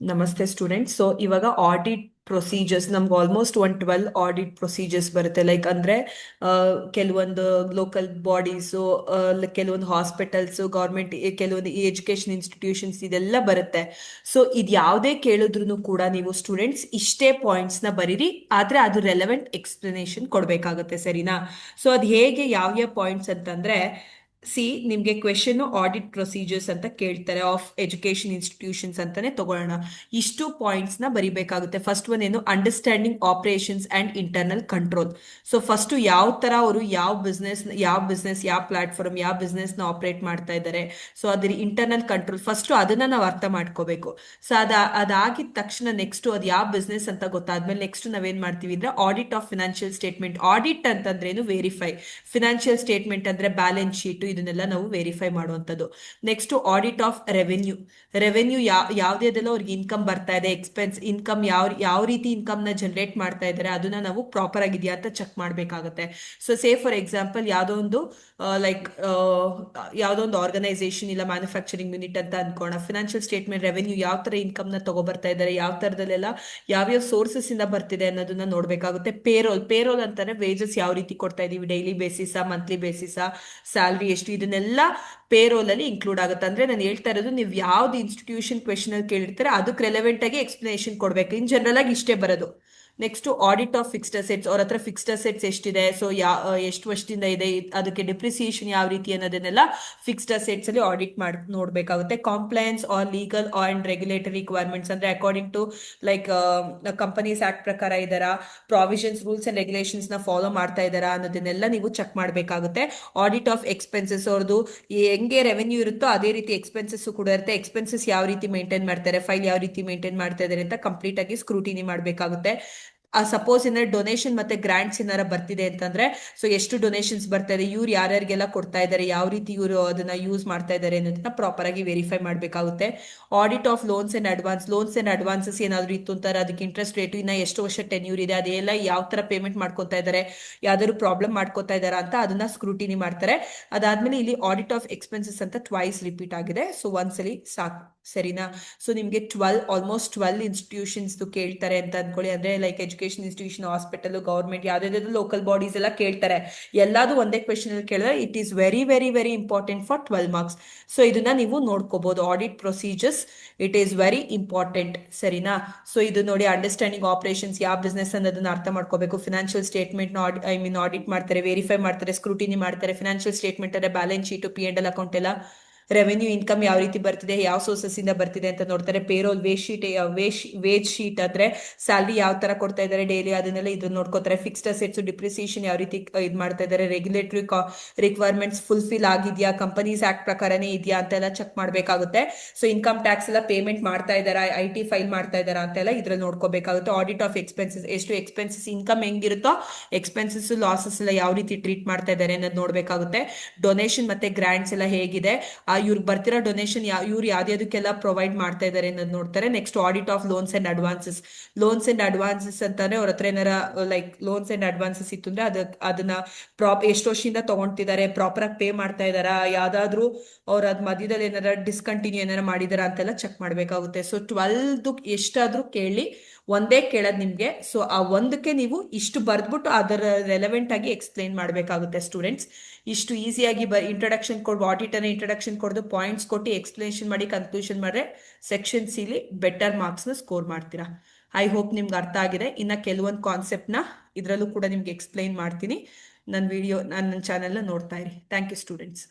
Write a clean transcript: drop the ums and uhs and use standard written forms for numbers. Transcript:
ನಮಸ್ತೆ students. So ಇವಾಗ audit procedures ನಮ್ಗೆ ಆಲ್ಮೋಸ್ಟ್ 12 ಆಡಿಟ್ ಪ್ರೊಸೀಜರ್ಸ್ ಬರುತ್ತೆ. ಲೈಕ್ ಅಂದ್ರೆ ಆ, ಕೆಲವೊಂದು ಲೋಕಲ್ ಬಾಡೀಸು, ಕೆಲವೊಂದು ಹಾಸ್ಪಿಟಲ್ಸ್, ಗೌರ್ಮೆಂಟ್, ಕೆಲವೊಂದು ಎಜುಕೇಶನ್ ಇನ್ಸ್ಟಿಟ್ಯೂಷನ್ಸ್ ಇದೆಲ್ಲ ಬರುತ್ತೆ. ಸೊ ಇದು ಯಾವುದೇ ಕೇಳಿದ್ರು ಕೂಡ ನೀವು ಸ್ಟೂಡೆಂಟ್ಸ್ ಇಷ್ಟೇ ಪಾಯಿಂಟ್ಸ್ ನ ಬರೀರಿ, ಆದ್ರೆ ಅದು ರೆಲೆವೆಂಟ್ ಎಕ್ಸ್ಪ್ಲನೇಷನ್ ಕೊಡ್ಬೇಕಾಗುತ್ತೆ, ಸರಿನಾ? ಸೊ ಅದು ಹೇಗೆ, ಯಾವ ಪಾಯಿಂಟ್ಸ್ ಅಂತಂದ್ರೆ, ನಿಮ್ಗೆ ಕ್ವೆಶನ್ ಆಡಿಟ್ ಪ್ರೊಸೀಜರ್ಸ್ ಅಂತ ಕೇಳ್ತಾರೆ ಆಫ್ ಎಜುಕೇಶನ್ ಇನ್ಸ್ಟಿಟ್ಯೂಷನ್ಸ್ ಅಂತಾನೆ ತಗೊಳ್ಳೋಣ. ಇಷ್ಟು ಪಾಯಿಂಟ್ಸ್ ನ ಬರಿಬೇಕಾಗುತ್ತೆ. ಫಸ್ಟ್ ಒನ್ ಏನು, understanding operations and internal control. So first ಯಾವ ತರ ಅವರು ಯಾವ ಬಿಸ್ನೆಸ್ ಯಾವ ಪ್ಲಾಟ್ಫಾರ್ಮ್ ಯಾವ ಬಿಸ್ನೆಸ್ ನ ಆಪರೇಟ್ ಮಾಡ್ತಾ ಇದ್ದಾರೆ, ಸೊ ಅದ್ರ ಇಂಟರ್ನಲ್ ಕಂಟ್ರೋಲ್ ಫಸ್ಟ್ ಅದನ್ನ ನಾವು ಅರ್ಥ ಮಾಡ್ಕೋಬೇಕು. ಸೊ ಅದಾಗಿದ ತಕ್ಷಣ ನೆಕ್ಸ್ಟ್ ಅದು ಯಾವ ಬಿಸ್ನೆಸ್ ಅಂತ ಗೊತ್ತಾದ್ಮೇಲೆ ನೆಕ್ಸ್ಟ್ ನಾವೇನ್ ಮಾಡ್ತೀವಿ ಅಂದ್ರೆ audit of financial statement. Audit ಅಂತಂದ್ರೆ ಏನು, ವೆರಿಫೈ. ಫಿನಾನ್ಷಿಯಲ್ ಸ್ಟೇಟ್ಮೆಂಟ್ ಅಂದ್ರೆ ಬ್ಯಾಲೆನ್ಸ್ ಶೀಟ್, ಇದನ್ನೆಲ್ಲ ನಾವು ವೆರಿಫೈ ಮಾಡುವಂಥದ್ದು. Next audit of revenue. Revenue ಯಾವ್ದೇದೆಲ್ಲ ಅವ್ರಿಗೆ ಇನ್ಕಮ್ ಬರ್ತಾ ಇದೆ, ಎಕ್ಸ್ಪೆನ್ಸ್ ಇನ್ಕಮ್ ಯಾವ ರೀತಿ ಇನ್ಕಮ್ ನ ಜನರೇಟ್ ಮಾಡ್ತಾ ಇದ್ದಾರೆ ಅದನ್ನ ನಾವು ಪ್ರಾಪರ್ ಆಗಿದೆಯಾ ಅಂತ ಚೆಕ್ ಮಾಡ್ಬೇಕಾಗುತ್ತೆ. ಸೊ ಫಾರ್ ಎಕ್ಸಾಂಪಲ್ ಯಾವ್ದೋ ಒಂದು ಲೈಕ್ ಯಾವ್ದೋ ಒಂದು ಆರ್ಗನೈಸೇಷನ್ ಇಲ್ಲ ಮ್ಯಾನುಫ್ಯಾಕ್ಚರಿಂಗ್ ಯೂನಿಟ್ ಅಂತ ಅನ್ಕೋಣ. ಫಿನಾನ್ಷಿಯಲ್ ಸ್ಟೇಟ್ಮೆಂಟ್ ರೆವೆನ್ಯೂ ಯಾವ ತರ ಇನ್ಕಮ್ ನ ತಗೋಬರ್ತಾ ಇದ್ದಾರೆ, ಯಾವ ತರದಲ್ಲೆಲ್ಲ ಯಾವ್ಯಾವ ಸೋರ್ಸಸ್ ಇಂದ ಬರ್ತಿದೆ ಅನ್ನೋದನ್ನ ನೋಡ್ಬೇಕಾಗುತ್ತೆ. ಪೇರೋಲ್ ಅಂತಾನೆ ವೇಜಸ್ ಯಾವ ರೀತಿ ಕೊಡ್ತಾ ಇದೀವಿ, ಡೈಲಿ ಬೇಸಿಸಾ, ಮಂತ್ಲಿ ಬೇಸಿಸಾ, ಸ್ಯಾಲ್ರಿ ಎಷ್ಟು, ಇದನ್ನೆಲ್ಲ ಪೇರೋಲ್ ಅಲ್ಲಿ ಇನ್ಕ್ಲೂಡ್ ಆಗುತ್ತೆ. ಅಂದ್ರೆ ನಾನು ಹೇಳ್ತಾ ಇರೋದು, ನೀವು ಯಾವ್ದು ಇನ್ಸ್ಟಿಟ್ಯೂಷನ್ ಕ್ವೆಶನ್ ಅಲ್ಲಿ ಕೇಳಿರ್ತಾರೆ ಅದಕ್ಕೆ ರೆಲೆವೆಂಟ್ ಆಗಿ ಎಕ್ಸ್ಪ್ಲನೇಷನ್ ಕೊಡ್ಬೇಕು. ಇನ್ ಜನರಲ್ ಆಗಿ ಇಷ್ಟೇ ಬರೋದು. Next audit of fixed assets. ಅವ್ರ ಹತ್ರ ಫಿಕ್ಸ್ಡ್ ಅಸೆಟ್ಸ್ ಎಷ್ಟಿದೆ, ಸೊ ಎಷ್ಟು ವರ್ಷದಿಂದ ಇದೆ, ಅದಕ್ಕೆ ಡಿಪ್ರಿಸಿಯೇಷನ್ ಯಾವ ರೀತಿ ಅನ್ನೋದನ್ನೆಲ್ಲ ಫಿಕ್ಸ್ಡ್ ಅಸೆಟ್ಸ್ ಅಲ್ಲಿ ಆಡಿಟ್ ಮಾಡಿ ನೋಡ್ಬೇಕಾಗುತ್ತೆ. Compliance or legal and regulatory requirements, ಅಂದ್ರೆ according to like companies act ಪ್ರಕಾರ ಇದಾರ, ಪ್ರಾವಿಷನ್ಸ್, ರೂಲ್ಸ್ ಅಂಡ್ ರೆಗ್ಯುಲೇಷನ್ಸ್ ನ ಫಾಲೋ ಮಾಡ್ತಾ ಇದಾರಾ ಅನ್ನೋದನ್ನೆಲ್ಲ ನೀವು ಚೆಕ್ ಮಾಡಬೇಕಾಗುತ್ತೆ. Audit of expenses. ಅವ್ರದ್ದು ಹೆಂಗೆ ರೆವೆನ್ಯೂ ಇರುತ್ತೋ ಅದೇ ರೀತಿ ಎಕ್ಸ್ಪೆನ್ಸಸ್ ಕೂಡ ಇರುತ್ತೆ. ಎಕ್ಸ್ಪೆನ್ಸಸ್ ಯಾವ ರೀತಿ ಮೇಂಟೈನ್ ಮಾಡ್ತಾರೆ, ಫೈಲ್ ಯಾವ ರೀತಿ ಮೇಂಟೈನ್ ಮಾಡ್ತಾ ಇದ್ದಾರೆ ಅಂತ ಕಂಪ್ಲೀಟ್ ಆಗಿ ಸ್ಕ್ರೂಟಿನಿ ಮಾಡಬೇಕಾಗುತ್ತೆ. ಸಪೋಸ್ ಏನಾದ್ರು ಡೊನೇಷನ್ ಮತ್ತೆ ಗ್ರಾಂಟ್ಸ್ ಏನಾರ ಬರ್ತಿದೆ ಅಂತಂದ್ರೆ, ಸೊ ಎಷ್ಟು ಡೊನೇಷನ್ಸ್ ಬರ್ತಾ ಇದೆ, ಇವ್ರು ಯಾರ್ಯಾರಿಗೆಲ್ಲ ಕೊಡ್ತಾ ಇದ್ದಾರೆ, ಯಾವ ರೀತಿ ಇವರು ಅದನ್ನ ಯೂಸ್ ಮಾಡ್ತಾ ಇದ್ದಾರೆ ಅನ್ನೋದನ್ನ ಪ್ರಾಪರ್ ಆಗಿ ವೆರಿಫೈ ಮಾಡಬೇಕಾಗುತ್ತೆ. Audit of loans and advance. Loans and advances ಏನಾದ್ರು ಇತ್ತು ಅಂತಾರೆ, ಅದಕ್ಕೆ ಇಂಟ್ರೆಸ್ಟ್ ರೇಟ್ ಇನ್ನ ಎಷ್ಟು ವರ್ಷ ಟೆನ್ಯೂರ್ ಇದೆ, ಅದೆಲ್ಲ ಯಾವ ತರ ಪೇಮೆಂಟ್ ಮಾಡ್ಕೊತಾ ಇದ್ದಾರೆ, ಯಾವ್ದಾದ್ರು ಪ್ರಾಬ್ಲಮ್ ಮಾಡ್ಕೋತಾ ಇದಾರಾ ಅಂತ ಅದನ್ನ ಸ್ಕ್ರೂಟಿನಿ ಮಾಡ್ತಾರೆ. ಅದಾದ್ಮೇಲೆ ಇಲ್ಲಿ ಆಡಿಟ್ ಆಫ್ ಎಕ್ಸ್ಪೆನ್ಸಸ್ ಅಂತ ಟ್ವೈಸ್ ರಿಪೀಟ್ ಆಗಿದೆ, ಸೊ ಒಂದ್ಸಲಿ ಸಾಕು, ಸರಿನಾ? ಸೊ ನಿಮ್ಗೆ ಆಲ್ಮೋಸ್ಟ್ 12 ಇನ್ಸ್ಟಿಟ್ಯೂಷನ್ಸ್ ಕೇಳ್ತಾರೆ ಅಂತ ಅನ್ಕೊಳ್ಳಿ. ಅಂದ್ರೆ like education institution, hospital, government, ಯಾವ್ದಾದ್ರು ಲೋಕಲ್ ಬಾಡೀಸ್ ಎಲ್ಲ ಕೇಳ್ತಾರೆ. ಎಲ್ಲಾದು ಒಂದೇ ಕ್ವೆಶನ್ ಅಲ್ಲಿ ಕೇಳಿದ್ರೆ it is very very very important for 12 marks. So ಇದನ್ನ ನೀವು ನೋಡ್ಕೋಬಹುದು. Audit procedures, it is very important, ಸರಿನಾ? ಸೊ ಇದು ನೋಡಿ, ಅಂಡರ್ಸ್ಟ್ಯಾಂಡಿಂಗ್ ಆಪರೇಷನ್ಸ್, ಯಾವ ಬಿಸ್ನೆಸ್ ಅನ್ನೋದನ್ನ ಅರ್ಥ ಮಾಡ್ಕೋಬೇಕು. ಫಿನಾನ್ಷಿಯಲ್ ಸ್ಟೇಟ್ಮೆಂಟ್ ಆಡಿಟ್ ಮಾಡ್ತಾರೆ, ವೆರಿಫೈ ಮಾಡ್ತಾರೆ, ಸ್ಕ್ರೂಟಿನಿ ಮಾಡ್ತಾರೆ. ಫಿನಾನ್ಷಿಯಲ್ ಸ್ಟೇಟ್ಮೆಂಟ್ ಅಂದ್ರೆ ಬ್ಯಾಲೆನ್ಸ್ ಶೀಟ್, P&L ಅಕೌಂಟ್ ಎಲ್ಲ. ರೆವೆನ್ಯೂ ಇನ್ಕಮ್ ಯಾವ ರೀತಿ ಬರ್ತಿದೆ, ಯಾವ ಸೋರ್ಸಸ್ ಇಂದ ಬರ್ತಿದೆ ಅಂತ ನೋಡ್ತಾರೆ. ಪೇರೋಲ್, ವೇಜ್ ಶೀಟ್ ಅಂದ್ರೆ ಸ್ಯಾಲ್ರಿ ಯಾವ ತರ ಕೊಡ್ತಾ ಇದ್ದಾರೆ ಡೈಲಿ, ಅದನ್ನೆಲ್ಲ ಇದನ್ನ ನೋಡ್ಕೋತಾರೆ. ಫಿಕ್ಸ್ಡ್ ಅಸೆಟ್ಸ್, ಡಿಪ್ರಿಸಿಯೇಷನ್ ಯಾವ ರೀತಿ ಇದು ಮಾಡ್ತಾ ಇದ್ದಾರೆ, ರೆಗ್ಯುಲೇಟರಿ ರಿಕ್ವೈರ್ಮೆಂಟ್ಸ್ ಫುಲ್ಫಿಲ್ ಆಗಿದೆಯಾ, ಕಂಪನೀಸ್ ಆಕ್ಟ್ ಪ್ರಕಾರನೇ ಇದೆಯಾ ಅಂತೆಲ್ಲ ಚೆಕ್ ಮಾಡಬೇಕಾಗುತ್ತೆ. ಸೊ ಇನ್ಕಮ್ ಟ್ಯಾಕ್ಸ್ ಎಲ್ಲ ಪೇಮೆಂಟ್ ಮಾಡ್ತಾ ಇದಾರಾ, IT ಫೈಲ್ ಮಾಡ್ತಾ ಇದಾರಾ ಅಂತೆಲ್ಲ ಇದ್ರಲ್ಲಿ ನೋಡ್ಕೋಬೇಕಾಗುತ್ತೆ. ಆಡಿಟ್ ಆಫ್ ಎಕ್ಸ್ಪೆನ್ಸಸ್, ಎಷ್ಟು ಎಕ್ಸ್ಪೆನ್ಸಸ್, ಇನ್ಕಮ್ ಹೆಂಗಿರುತ್ತೋ ಎಕ್ಸ್ಪೆನ್ಸಸ್ ಲಾಸಸ್ ಎಲ್ಲ ಯಾವ ರೀತಿ ಟ್ರೀಟ್ ಮಾಡ್ತಾ ಇದ್ದಾರೆ ಅನ್ನೋದು ನೋಡ್ಬೇಕಾಗುತ್ತೆ. ಡೊನೇಷನ್ ಮತ್ತೆ ಗ್ರಾಂಟ್ಸ್ ಎಲ್ಲ ಹೇಗಿದೆ, ಇವ್ರಿಗೆ ಬರ್ತಿರೋ ಡೊನೇಷನ್ ಇವ್ರು ಯಾವ್ದಕ್ಕೆಲ್ಲ ಪ್ರೊವೈಡ್ ಮಾಡ್ತಾ ಇದ್ದಾರೆ ಅನ್ನೋದು ನೋಡ್ತಾರೆ. Next audit of loans and advances. Loans and advances ಅಂತಾನೆ ಅವ್ರ ಹತ್ರ ಏನಾರ ಲೈಕ್ ಲೋನ್ಸ್ ಅಂಡ್ ಅಡ್ವಾನ್ಸಸ್ ಇತ್ತು ಅಂದ್ರೆ ಅದನ್ನ ಎಷ್ಟು ವರ್ಷದಿಂದ ತಗೊಂತಿದ್ದಾರೆ, ಪ್ರಾಪರ್ ಆಗಿ ಪೇ ಮಾಡ್ತಾ ಇದಾರಾ, ಯಾವ್ದಾದ್ರು ಅವ್ರ ಅದ್ ಮಧ್ಯದಲ್ಲಿ ಏನಾರ ಡಿಸ್ಕಂಟಿನ್ಯೂ ಏನಾರ ಮಾಡಿದಾರ ಅಂತೆಲ್ಲ ಚೆಕ್ ಮಾಡ್ಬೇಕಾಗುತ್ತೆ. ಸೊ 12 ಎಷ್ಟಾದ್ರೂ ಕೇಳಿ, ಒಂದೇ ಕೇಳದ್ ನಿಮ್ಗೆ. ಸೊ ಆ ಒಂದಕ್ಕೆ ನೀವು ಇಷ್ಟು ಬರ್ದ್ಬಿಟ್ಟು ಅದರ ರೆಲೆವೆಂಟ್ ಆಗಿ ಎಕ್ಸ್ಪ್ಲೈನ್ ಮಾಡಬೇಕಾಗುತ್ತೆ ಸ್ಟೂಡೆಂಟ್ಸ್. ಇಷ್ಟು ಈಸಿಯಾಗಿ ಇಂಟ್ರಡಕ್ಷನ್ ಕೊಡ್ ಆಡಿಟ್ ಅನ್ನ ಇಂಟ್ರಡಕ್ಷನ್ ಕೊಡೋದು, ಪಾಯಿಂಟ್ಸ್ ಕೊಟ್ಟು ಎಕ್ಸ್ಪ್ಲನೇಷನ್ ಮಾಡಿ ಕನ್ಕ್ಲೂಷನ್ ಮಾಡ್ರೆ ಸೆಕ್ಷನ್ ಸಿಲಿ ಬೆಟರ್ ಮಾರ್ಕ್ಸ್ ನ ಸ್ಕೋರ್ ಮಾಡ್ತೀರಾ. ಐ ಹೋಪ್ ನಿಮ್ಗೆ ಅರ್ಥ ಆಗಿದೆ. ಇನ್ನ ಕೆಲವೊಂದು ಕಾನ್ಸೆಪ್ಟ್ ನ ಇದ್ರಲ್ಲೂ ಕೂಡ ನಿಮ್ಗೆ ಎಕ್ಸ್ಪ್ಲೈನ್ ಮಾಡ್ತೀನಿ. ನನ್ನ ಚಾನೆಲ್ ನೋಡ್ತಾ ಇರಿ. Thank you students.